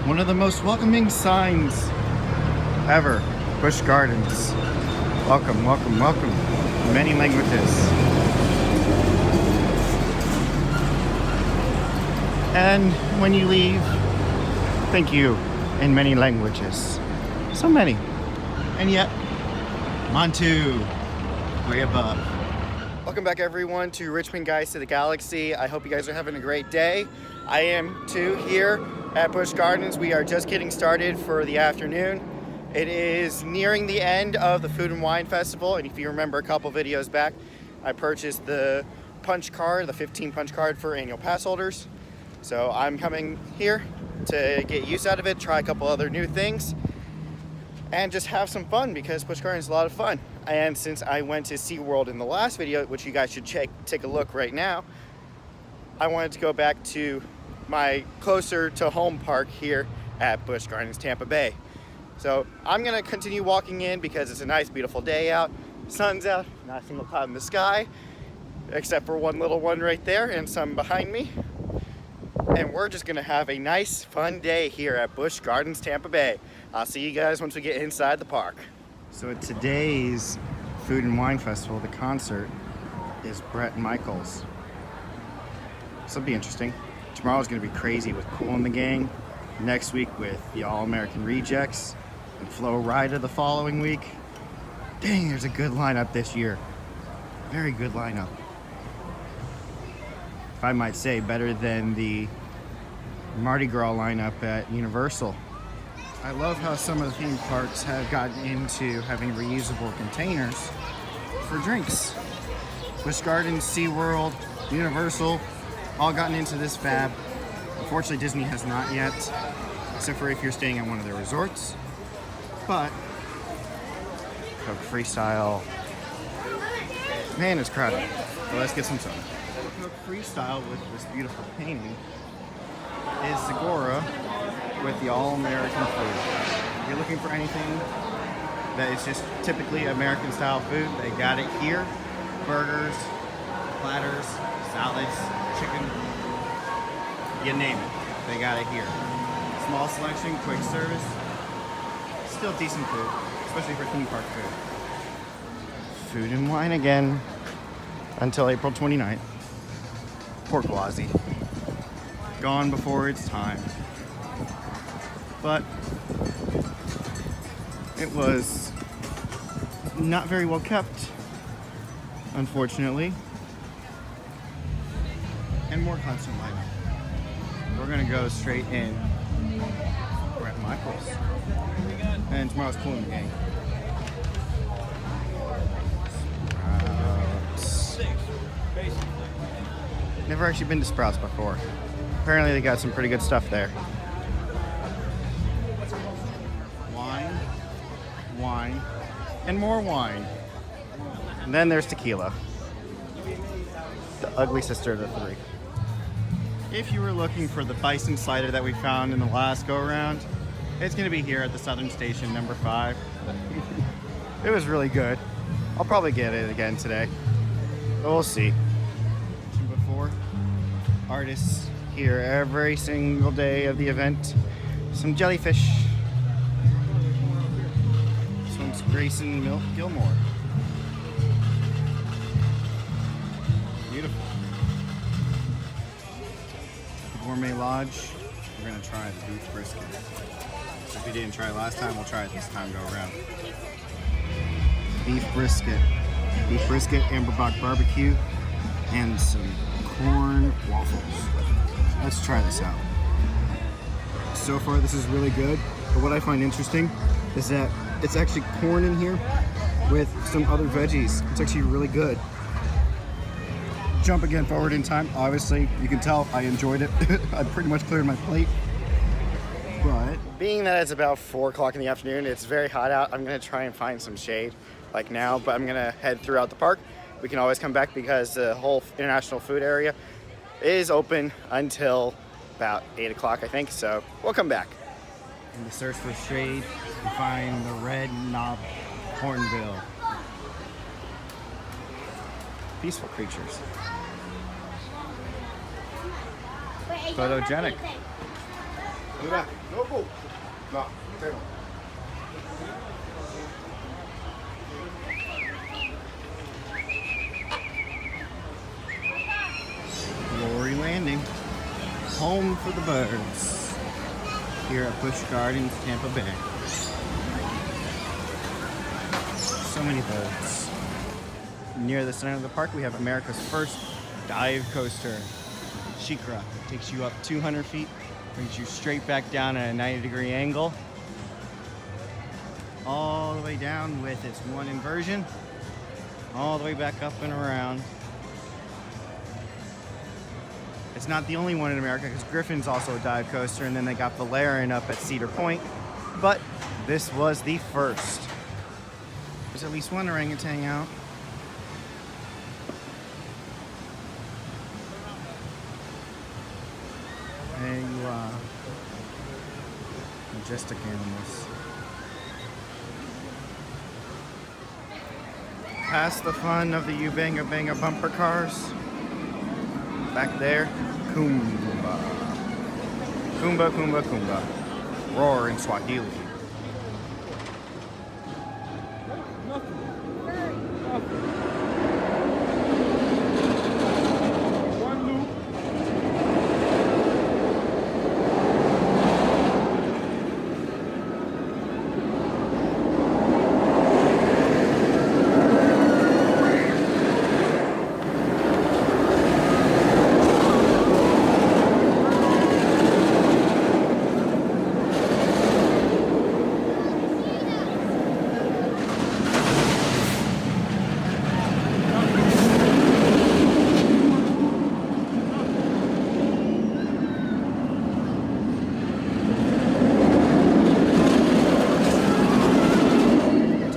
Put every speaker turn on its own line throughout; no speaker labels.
One of the most welcoming signs ever. Busch Gardens. Welcome, welcome, welcome. Many languages. And when you leave, thank you in many languages. So many. And yet, Montu, way above. Welcome back everyone to Richmond Guys to the Galaxy. I hope you guys are having a great day. I am too here at Busch Gardens. We are just getting started for the afternoon. It is nearing the end of the Food and Wine Festival, and if you remember a couple videos back, I purchased the punch card, the 15 punch card for annual pass holders. So I'm coming here to get use out of it, try a couple other new things, and just have some fun because Busch Gardens is a lot of fun. And since I went to SeaWorld in the last video, which you guys should take a look right now, I wanted to go back to my closer to home park here at Busch Gardens Tampa Bay. So I'm gonna continue walking in because it's a nice beautiful day out. Sun's out, not a single cloud in the sky, except for one little one right there and some behind me. And we're just gonna have a nice fun day here at Busch Gardens Tampa Bay. I'll see you guys once we get inside the park. So at today's Food and Wine Festival, the concert is Bret Michaels. This will be interesting. Tomorrow's gonna be crazy with Kool and the Gang. Next week with the All-American Rejects and Flo Rida the following week. Dang, there's a good lineup this year. Very good lineup. If I might say, better than the Mardi Gras lineup at Universal. I love how some of the theme parks have gotten into having reusable containers for drinks. Busch Gardens, SeaWorld, Universal, all gotten into this fab. Unfortunately, Disney has not yet, except for if you're staying at one of their resorts. But, Coke Freestyle. Man, it's crowded. So let's get some sun. Coke Freestyle with this beautiful painting is Zagora with the all-American food. If you're looking for anything that is just typically American style food, they got it here. Burgers, platters, salads, chicken, you name it, they got it here. Small selection, quick service, still decent food, especially for theme park food. Food and wine again until April 29th. Pork Lassie. Gone before its time. But it was not very well kept, unfortunately. And more constant lineup. We're gonna go straight in. We're at Michael's. And tomorrow's Kool and the Gang. Never actually been to Sprouts before. Apparently they got some pretty good stuff there. Wine, wine, and more wine. And then there's tequila. The ugly sister of the three. If you were looking for the bison cider that we found in the last go-around, it's gonna be here at the Southern Station, number 5. It was really good. I'll probably get it again today. But we'll see. Before, artists here every single day of the event. Some jellyfish. This one's Grayson Gilmore. Beautiful. Gourmet Lodge. We're gonna try the beef brisket. If we didn't try it last time, we'll try it this time go around. Beef brisket. Beef brisket, Amber Bach barbecue, and some corn waffles. Let's try this out. So far, this is really good. But what I find interesting is that it's actually corn in here with some other veggies. It's actually really good. Jump again forward in time. Obviously, you can tell I enjoyed it. I pretty much cleared my plate. But being that it's about 4 o'clock in the afternoon, it's very hot out. I'm gonna try and find some shade like now, but I'm gonna head throughout the park. We can always come back because the whole international food area is open until about 8 o'clock, I think. So we'll come back. In the search for shade, we find the red knob hornbill. Peaceful creatures. Photogenic. Mira, loco. No, tengo. Glory Landing, home for the birds, here at Busch Gardens, Tampa Bay. So many birds. Near the center of the park, we have America's first dive coaster, Shikra. Takes you up 200 feet, brings you straight back down at a 90-degree angle, all the way down with its one inversion, all the way back up and around. It's not the only one in America, because Griffin's also a dive coaster, and then they got Valerian up at Cedar Point, but this was the first. There's at least one orangutan out. There you are. Majestic animals. Past the fun of the Ubanga Banga bumper cars. Back there, Kumba. Kumba, Kumba, Kumba. Roar in Swahili.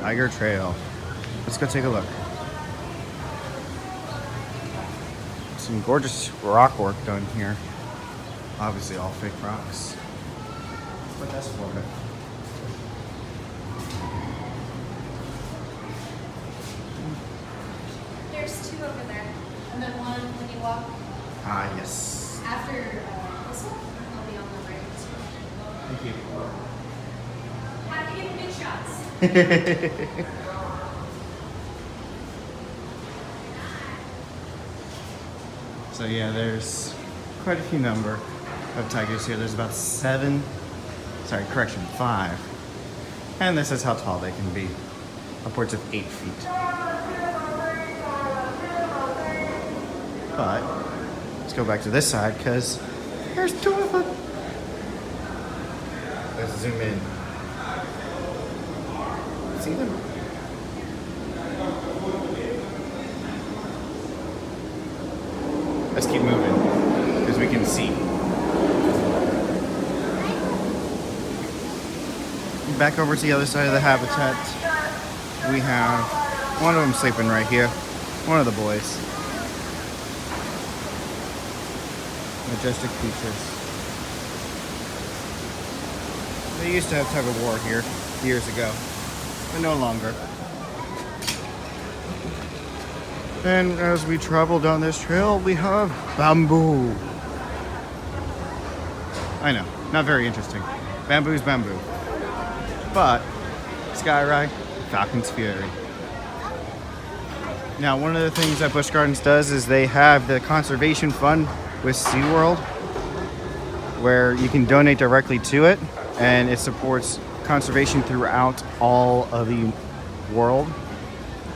Tiger Trail. Let's go take a look. Some gorgeous rock work done here. Obviously all fake rocks. But that's Florida.
There's two over there. And then one when you walk
Ah, yes.
after this one, I'll be on the right.
Thank you.
Have to get good shots.
So yeah, there's quite a few number of tigers here. There's about 7, sorry, correction, 5. And this is how tall they can be, upwards of 8 feet. But let's go back to this side because there's 2 of them. Let's zoom in. See them? Let's keep moving because we can see. Back over to the other side of the habitat, we have one of them sleeping right here. One of the boys. Majestic features. They used to have tug of war here years ago, but no longer. And as we travel down this trail, we have bamboo. I know, not very interesting. Bamboo's bamboo. But Sky Ride, Falcon's Fury. Now, one of the things that Busch Gardens does is they have the conservation fund with SeaWorld, where you can donate directly to it, and it supports conservation throughout all of the world,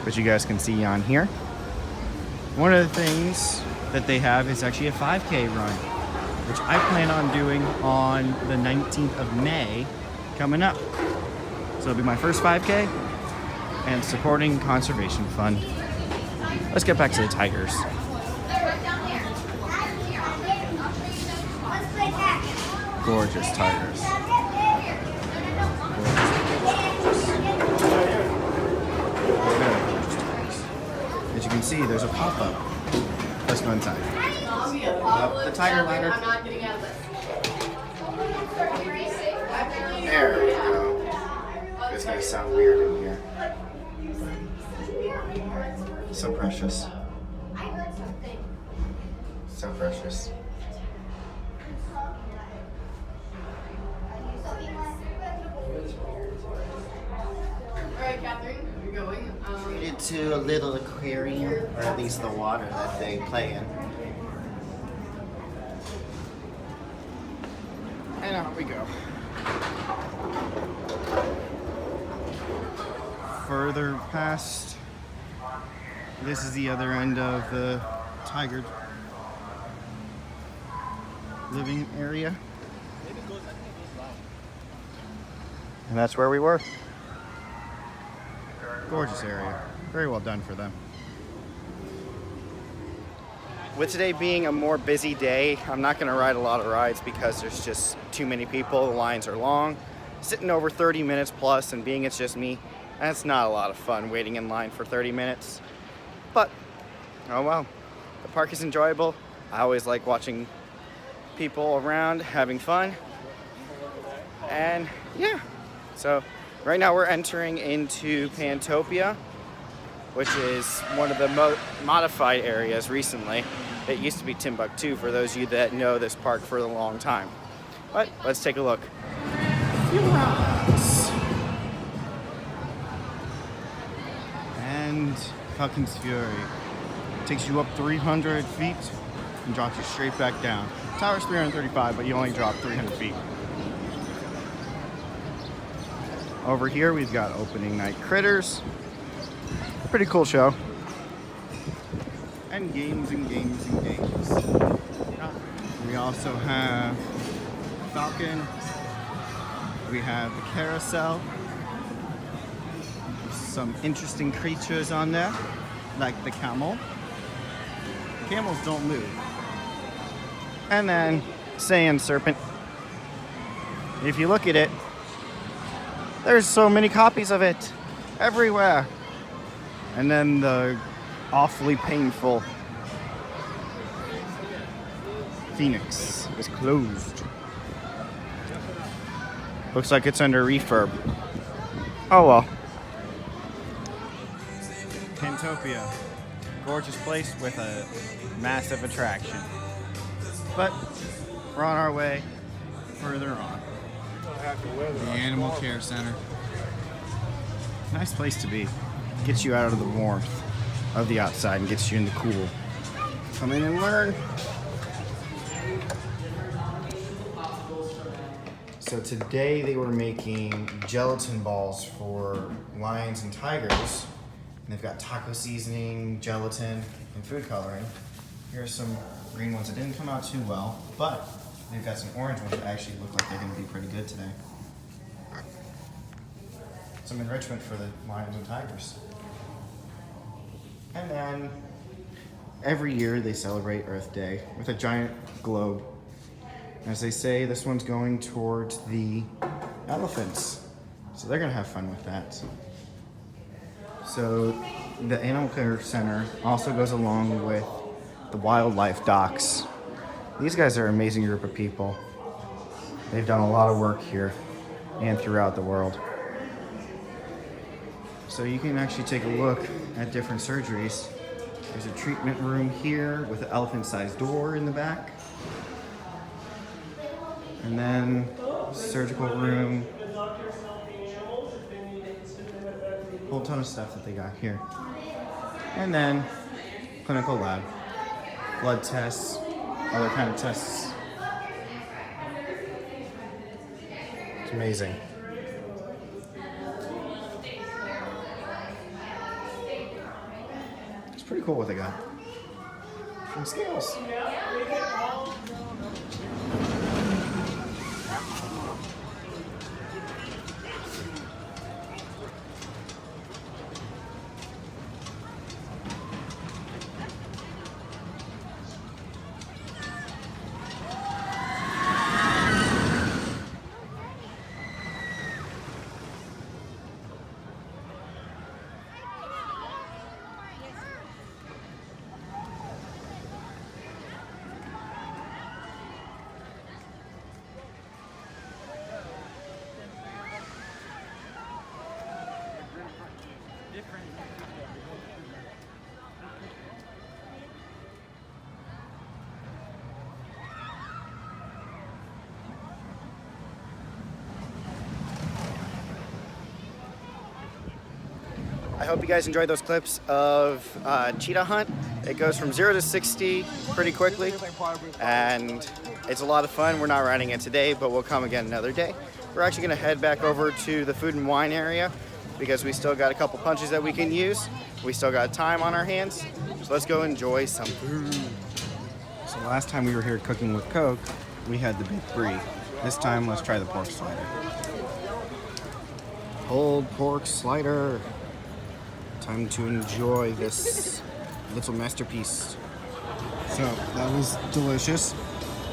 which you guys can see on here. One of the things that they have is actually a 5K run, which I plan on doing on the 19th of May coming up. So it'll be my first 5K and supporting conservation fund. Let's get back to the tigers. Gorgeous tigers. As you can see, there's a pop-up. Let's go inside. The tiger ladder.
I'm not getting out of this.
There we go. It's gonna sound weird in here. So precious. So precious. to a little aquarium, or at least the water that they play in. And out we go. Further past, this is the other end of the tiger living area. And that's where we were. Gorgeous area. Very well done for them. With today being a more busy day, I'm not going to ride a lot of rides because there's just too many people. The lines are long. Sitting over 30 minutes plus, and being it's just me, that's not a lot of fun waiting in line for 30 minutes. But, oh well. The park is enjoyable. I always like watching people around having fun. And yeah. So right now we're entering into Pantopia, which is one of the modified areas recently. It used to be Timbuktu for those of you that know this park for a long time. But let's take a look. And Falcon's Fury takes you up 300 feet and drops you straight back down. Tower's 335, but you only drop 300 feet. Over here, we've got opening night critters. Pretty cool show. And games and games and games. We also have Falcon. We have the carousel. Some interesting creatures on there, like the camel. Camels don't move. And then sand serpent. If you look at it, there's so many copies of it everywhere. And then the awfully painful Phoenix is closed. Looks like it's under refurb. Oh well. Pantopia. Gorgeous place with a massive attraction. But we're on our way further on. The Animal Care Center. Nice place to be. Gets you out of the warmth of the outside and gets you in the cool. Come in and learn. So today they were making gelatin balls for lions and tigers. And they've got taco seasoning, gelatin, and food coloring. Here's some green ones that didn't come out too well, but they've got some orange ones that actually look like they're going to be pretty good today. Some enrichment for the lions and tigers. And then every year they celebrate Earth Day with a giant globe. As they say, this one's going towards the elephants. So they're going to have fun with that. So the Animal Care Center also goes along with the wildlife docks. These guys are an amazing group of people. They've done a lot of work here and throughout the world. So you can actually take a look at different surgeries. There's a treatment room here with an elephant-sized door in the back. And then surgical room. Whole ton of stuff that they got here. And then clinical lab. Blood tests, other kind of tests. It's amazing. It's pretty cool what they got. From scales. I hope you guys enjoyed those clips of cheetah hunt. It goes from 0 to 60 pretty quickly, and it's a lot of fun. We're not riding it today, but we'll come again another day. We're actually gonna head back over to the food and wine area because we still got a couple punches that we can use. We still got time on our hands, so let's go enjoy some food. So last time we were here cooking with Coke, we had the big brie. This time, let's try the pork slider. Pulled pork slider. Time to enjoy this little masterpiece. So that was delicious.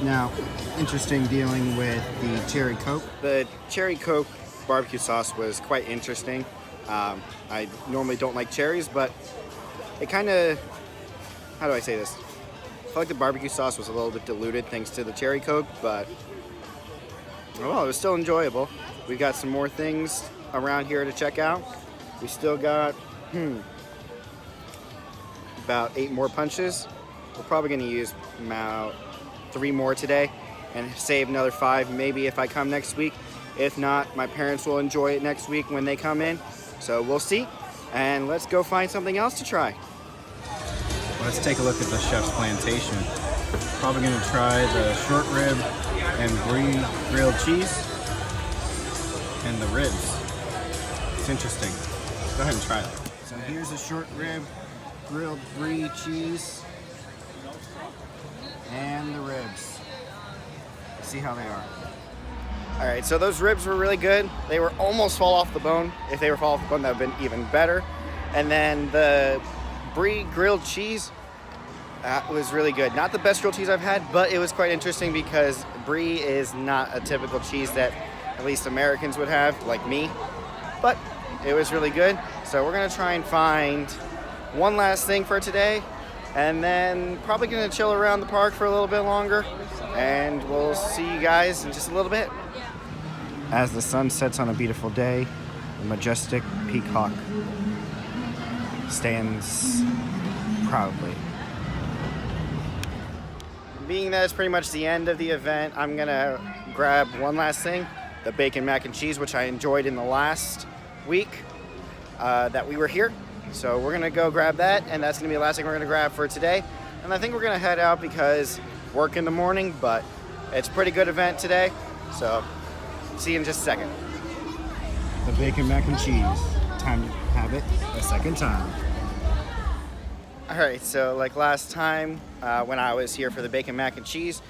Now, interesting dealing with the cherry Coke. The cherry Coke barbecue sauce was quite interesting. I normally don't like cherries, but it kind of, how do I say this? I feel like the barbecue sauce was a little bit diluted thanks to the cherry Coke, but well, it was still enjoyable. We've got some more things around here to check out. We still got about 8 more punches. We're probably going to use about 3 more today and save another 5 maybe if I come next week. If not, my parents will enjoy it next week when they come in. So we'll see, and let's go find something else to try. Let's take a look at the chef's plantation. Probably going to try the short rib and brie grilled cheese and the ribs. It's interesting. Go ahead and try it. So here's a short rib, grilled brie cheese, and the ribs. See how they are. All right, so those ribs were really good. They were almost fall off the bone. If they were fall off the bone, that would have been even better. And then the brie grilled cheese, that was really good. Not the best grilled cheese I've had, but it was quite interesting because brie is not a typical cheese that at least Americans would have, like me. But it was really good. So we're gonna try and find one last thing for today, and then probably gonna chill around the park for a little bit longer, and we'll see you guys in just a little bit. As the sun sets on a beautiful day, the majestic peacock stands proudly. Being that it's pretty much the end of the event, I'm gonna grab one last thing, the bacon mac and cheese, which I enjoyed in the last week that we were here. So we're gonna go grab that, and that's gonna be the last thing we're gonna grab for today. And I think we're gonna head out because work in the morning, but it's a pretty good event today. So see you in just a second. The bacon mac and cheese. Time to have it a second time. All right, so like last time when I was here for the bacon mac and cheese,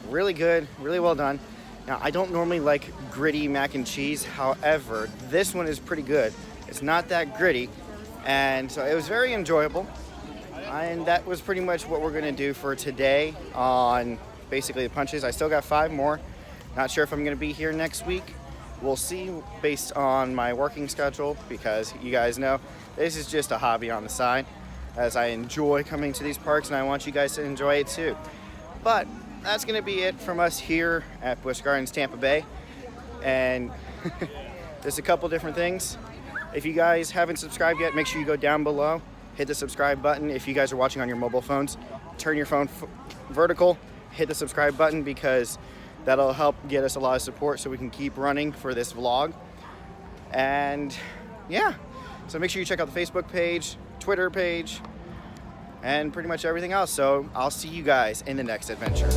really good, really well done. Now, I don't normally like gritty mac and cheese. However, this one is pretty good. It's not that gritty, and so it was very enjoyable. And that was pretty much what we're gonna do for today on basically the punches. I still got 5 more. Not sure if I'm gonna be here next week. We'll see based on my working schedule, because you guys know this is just a hobby on the side, as I enjoy coming to these parks and I want you guys to enjoy it too. But that's gonna be it from us here at Busch Gardens Tampa Bay. And there's a couple different things. If you guys haven't subscribed yet, make sure you go down below, hit the subscribe button. If you guys are watching on your mobile phones, turn your phone vertical, hit the subscribe button, because that'll help get us a lot of support so we can keep running for this vlog. And yeah, so make sure you check out the Facebook page, Twitter page, and pretty much everything else. So I'll see you guys in the next adventure.